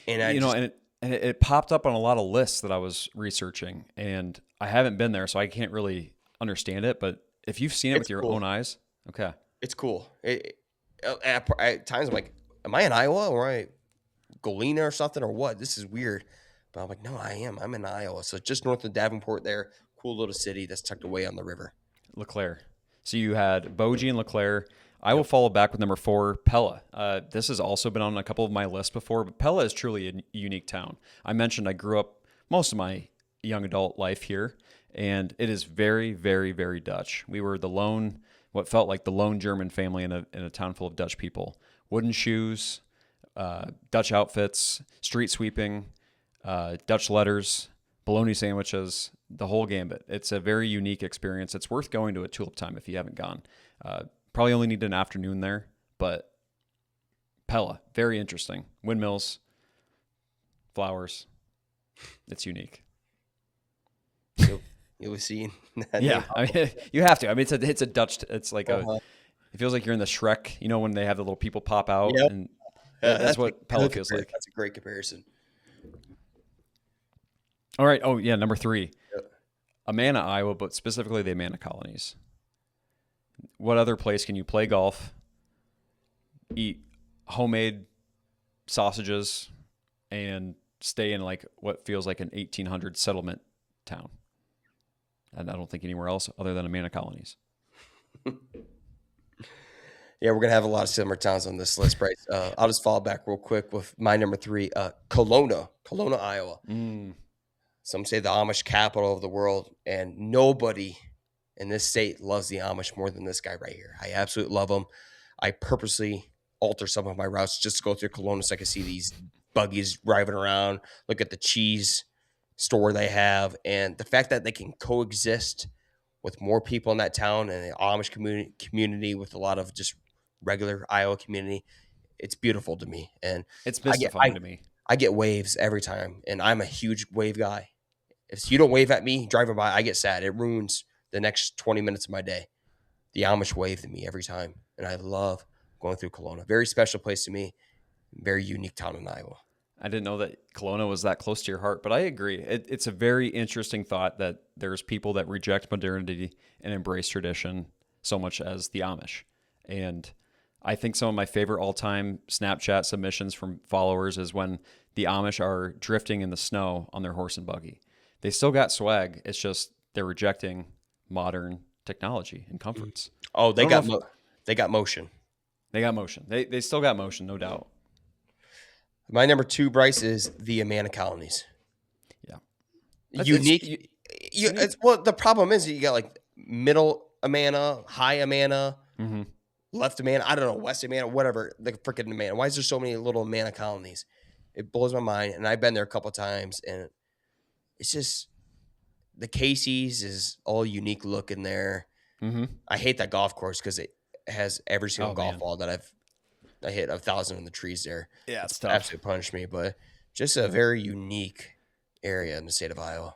And
it popped up on a lot of lists that I was researching, and I haven't been there, so I can't really understand it. But if you've seen it with your own eyes, okay,
it's cool. At times I'm like, am I in Iowa or am I Galena or something or what? This is weird. But I'm like, no, I am. I'm in Iowa. So just north of Davenport there. Cool little city that's tucked away on the river.
LeClaire. So you had Bogie and LeClaire. I will follow back with number 4, Pella. This has also been on a couple of my lists before, but Pella is truly a unique town. I mentioned I grew up most of my young adult life here, and it is very, very, very Dutch. We were what felt like the lone German family in a town full of Dutch people. Wooden shoes, Dutch outfits, street sweeping, Dutch letters, bologna sandwiches, the whole gambit. It's a very unique experience. It's worth going to a tulip time if you haven't gone. Probably only need an afternoon there, but Pella, very interesting. Windmills, flowers. It's unique.
You'll see.
Yeah, I mean, you have to. I mean, it's a Dutch. It's like it feels like you're in the Shrek. You know when they have the little people pop out,
Yep.
and that's what Pella feels like.
That's a great comparison.
All right. Oh yeah, number 3,
Yep.
Amana, Iowa, but specifically the Amana colonies. What other place can you play golf, eat homemade sausages, and stay in like what feels like an 1800 settlement town? And I don't think anywhere else other than Amana colonies.
Yeah, we're gonna have a lot of similar towns on this list, Bryce. I'll just follow back real quick with my number 3, Kelowna, Iowa. Some say the Amish capital of the world, and nobody in this state loves the Amish more than this guy right here. I absolutely love him. I purposely alter some of my routes just to go through Kelowna so I can see these buggies driving around, look at the cheese store they have, and the fact that they can coexist with more people in that town and the Amish community with a lot of just regular Iowa community. It's beautiful to me, and
it's mystifying to me.
I get waves every time, and I'm a huge wave guy. If you don't wave at me driving by, I get sad. It ruins the next 20 minutes of my day. The Amish wave to me every time, and I love going through Kelowna. Very special place to me. Very unique town in Iowa.
I didn't know that Kelowna was that close to your heart, but I agree. It's a very interesting thought that there's people that reject modernity and embrace tradition so much as the Amish. And I think some of my favorite all-time Snapchat submissions from followers is when the Amish are drifting in the snow on their horse and buggy. They still got swag. It's just they're rejecting modern technology and comforts.
Oh, they got motion. They got motion.
They still got motion, no doubt.
My number 2, Bryce, is the Amana colonies.
Yeah.
Unique. Well, the problem is you got like middle Amana, high Amana, left Amana, I don't know, west Amana, whatever, the freaking Amana. Why is there so many little Amana colonies? It blows my mind. And I've been there a couple of times, and it's just the Casey's is all unique looking there. I hate that golf course because it has every single golf ball that I hit 1,000 in the trees there.
Yeah, it's tough.
Absolutely punished me, but just a very unique area in the state of Iowa.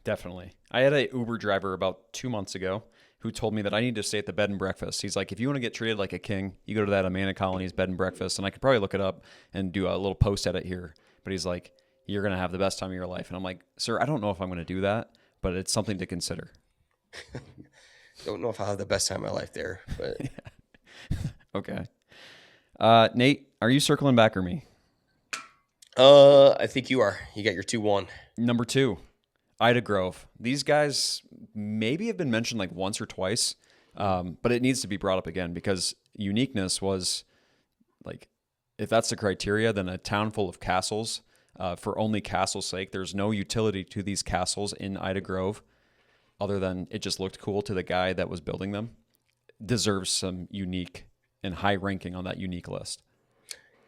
Definitely. I had a Uber driver about 2 months ago who told me that I need to stay at the bed and breakfast. He's like, if you want to get treated like a king, you go to that Amana Colony's bed and breakfast. And I could probably look it up and do a little post edit here. But he's like, you're going to have the best time of your life. And I'm like, sir, I don't know if I'm going to do that, but it's something to consider.
Don't know if I'll have the best time of my life there, but
Okay. Nate, are you circling back or me?
I think you are. You got your 2-1.
Number 2, Ida Grove. These guys maybe have been mentioned like once or twice, but it needs to be brought up again because uniqueness was like, if that's the criteria, then a town full of castles for only castle's sake. There's no utility to these castles in Ida Grove other than it just looked cool to the guy that was building them. Deserves some unique and high ranking on that unique list.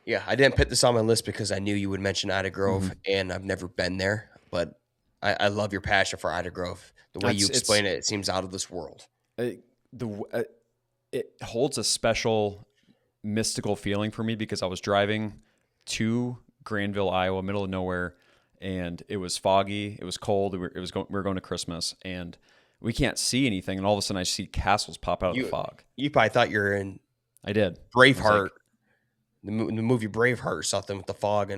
Yeah, I didn't put this on my list because I knew you would mention Ida Grove, and I've never been there, but I love your passion for Ida Grove. The way you explain it seems out of this world.
It holds a special mystical feeling for me because I was driving to Granville, Iowa, middle of nowhere, and it was foggy, it was cold, we were going to Christmas, and we can't see anything, and all of a sudden I see castles pop out of the fog.
You probably thought you were in
I did.
Braveheart, the movie Braveheart or something with the fog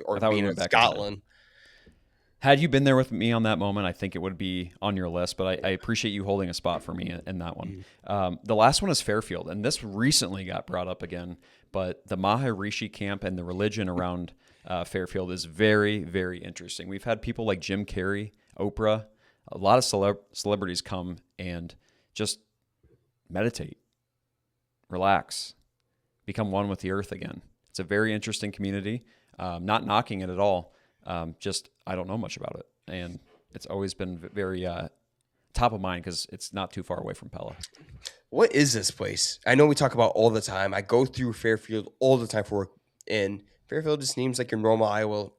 or being in Scotland.
Had you been there with me on that moment, I think it would be on your list, but I appreciate you holding a spot for me in that one. The last one is Fairfield, and this recently got brought up again, but the Maharishi camp and the religion around Fairfield is very, very interesting. We've had people like Jim Carrey, Oprah, a lot of celebrities come and just meditate relax, become one with the earth again. It's a very interesting community. Not knocking it at all. Just I don't know much about it, and it's always been very top of mind because it's not too far away from Pella.
What is this place? I know we talk about all the time. I go through Fairfield all the time for work, and Fairfield just seems like your normal Iowa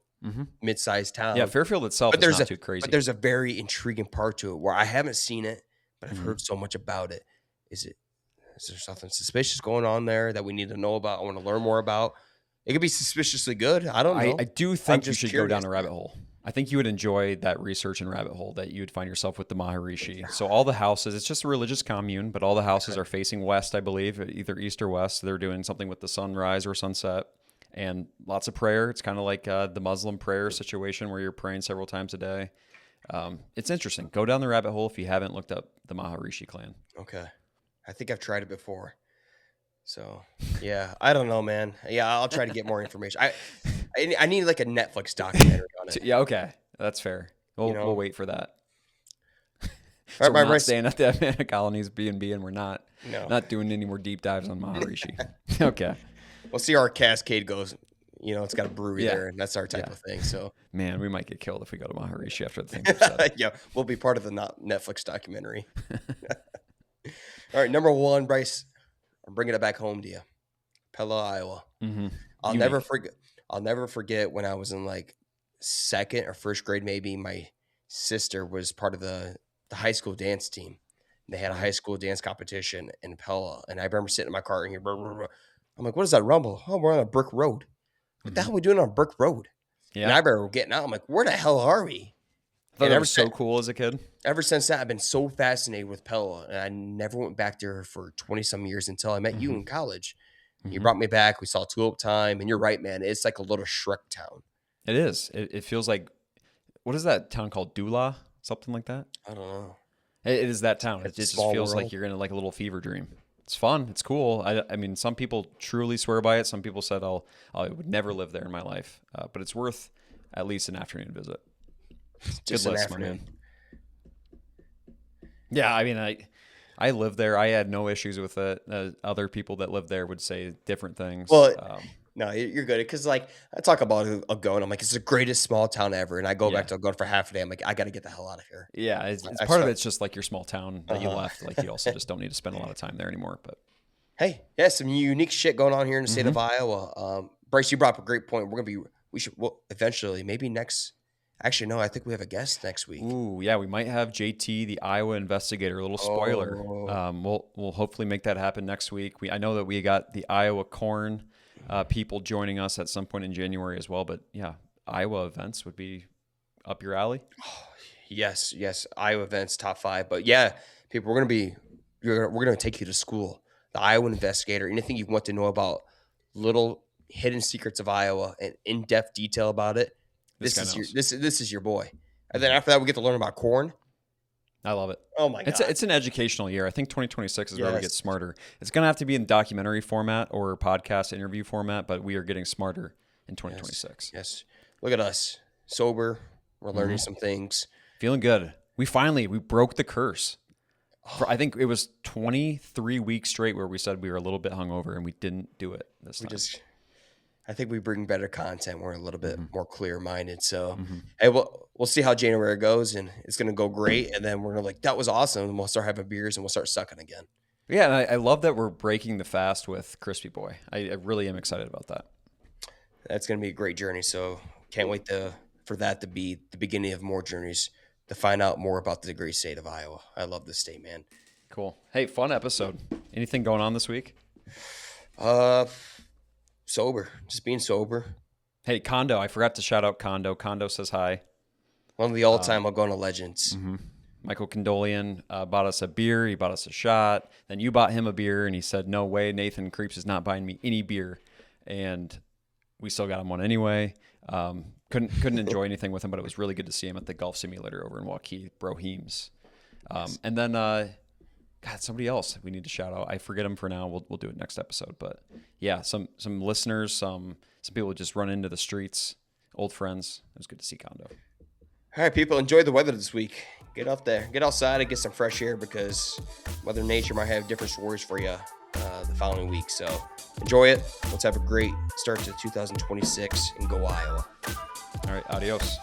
mid-sized town.
Yeah, Fairfield itself is not too crazy.
But there's a very intriguing part to it where I haven't seen it, but I've heard so much about it. Is there something suspicious going on there that we need to know about? I want to learn more about. It could be suspiciously good. I don't know.
I do think you should go down a rabbit hole. I think you would enjoy that research and rabbit hole that you would find yourself with the Maharishi. So all the houses, it's just a religious commune, but all the houses are facing west, I believe, either east or west. They're doing something with the sunrise or sunset, and lots of prayer. It's kind of like the Muslim prayer situation where you're praying several times a day. It's interesting. Go down the rabbit hole if you haven't looked up the Maharishi clan.
Okay. I think I've tried it before. So, yeah, I don't know, man. Yeah, I'll try to get more information. I need like a Netflix documentary on it.
Yeah, okay. That's fair. We'll wait for that.
So
we're not staying at the Atlantic Colonies B&B, and we're not doing any more deep dives on Maharishi. Okay.
We'll see how our cascade goes. It's got a brewery there, and that's our type of thing. So,
man, we might get killed if we go to Maharishi after the thing we've said.
Yeah, we'll be part of the Netflix documentary. All right, number 1, Bryce. I'm bringing it back home to you, Pella, Iowa.
Mm-hmm.
I'll never forget when I was in like second or first grade. Maybe my sister was part of the high school dance team. They had a high school dance competition in Pella, and I remember sitting in my car and here, I'm like, "What is that rumble? Oh, we're on a brick road. What the hell are we doing on a brick road?" Yeah. And I remember getting out. I'm like, "Where the hell are we?"
I thought that was so cool as a kid.
Ever since that, I've been so fascinated with Pella, and I never went back there for 20-some years until I met you in college. You brought me back. We saw Tulip Time, and you're right, man. It's like a little Shrek town.
It is. It feels like, what is that town called? Dula? Something like that?
I don't know.
It is that town. It just feels like you're in like a little fever dream. It's fun. It's cool. I mean, some people truly swear by it. Some people said, I would never live there in my life. But it's worth at least an afternoon visit.
Just
good list, my man. Yeah, I mean, I lived there. I had no issues with it. Other people that lived there would say different things.
Well, no, you're good. Because like I talk about Algonah, I'm like, it's the greatest small town ever. And I go back to Algonah for half a day. I'm like, I got to get the hell out of here.
Yeah, it's part of it's just like your small town that you left. Like you also just don't need to spend a lot of time there anymore. But
hey, yeah, some unique shit going on here in the state of Iowa. Bryce, you brought up a great point. We should eventually, maybe next. Actually, no, I think we have a guest next week.
Ooh, yeah, we might have JT, the Iowa investigator. A little spoiler. We'll hopefully make that happen next week. I know that we got the Iowa corn people joining us at some point in January as well. But yeah, Iowa events would be up your alley.
Oh, yes, Iowa events top 5. But yeah, people, we're gonna take you to school. The Iowa investigator. Anything you want to know about little hidden secrets of Iowa and in-depth detail about it. This is your boy. And then after that, we get to learn about corn.
I love it.
Oh, my God.
It's an educational year. I think 2026 is where we get smarter. It's going to have to be in documentary format or podcast interview format, but we are getting smarter in 2026.
Yes. Look at us. Sober. We're learning some things.
Feeling good. We broke the curse. I think it was 23 weeks straight where we said we were a little bit hungover, and we didn't do it this time.
I think we bring better content. We're a little bit more clear-minded. So, hey, we'll see how January goes, and it's going to go great. And then we're going to that was awesome. And we'll start having beers, and we'll start sucking again.
Yeah, and I love that we're breaking the fast with Crispy Boy. I really am excited about that.
That's going to be a great journey. So can't wait for that to be the beginning of more journeys to find out more about the great state of Iowa. I love this state, man.
Cool. Hey, fun episode. Anything going on this week?
Sober. Just being sober.
Hey, Kondo. I forgot to shout out Kondo. Kondo says hi.
One of the all-time Algonah legends.
Michael Condolian bought us a beer. He bought us a shot. Then you bought him a beer, and he said, "No way, Nathan Creeps is not buying me any beer." And we still got him one anyway. Couldn't enjoy anything with him, but it was really good to see him at the golf simulator over in Waukee, Broheems. And then somebody else we need to shout out. I forget him for now. We'll do it next episode. But yeah, some listeners, some people just run into the streets, old friends. It was good to see Kondo.
All right, people, enjoy the weather this week. Get out there, get outside and get some fresh air because Mother Nature might have different stories for you the following week. So enjoy it. Let's have a great start to 2026 and go Iowa.
All right, adios.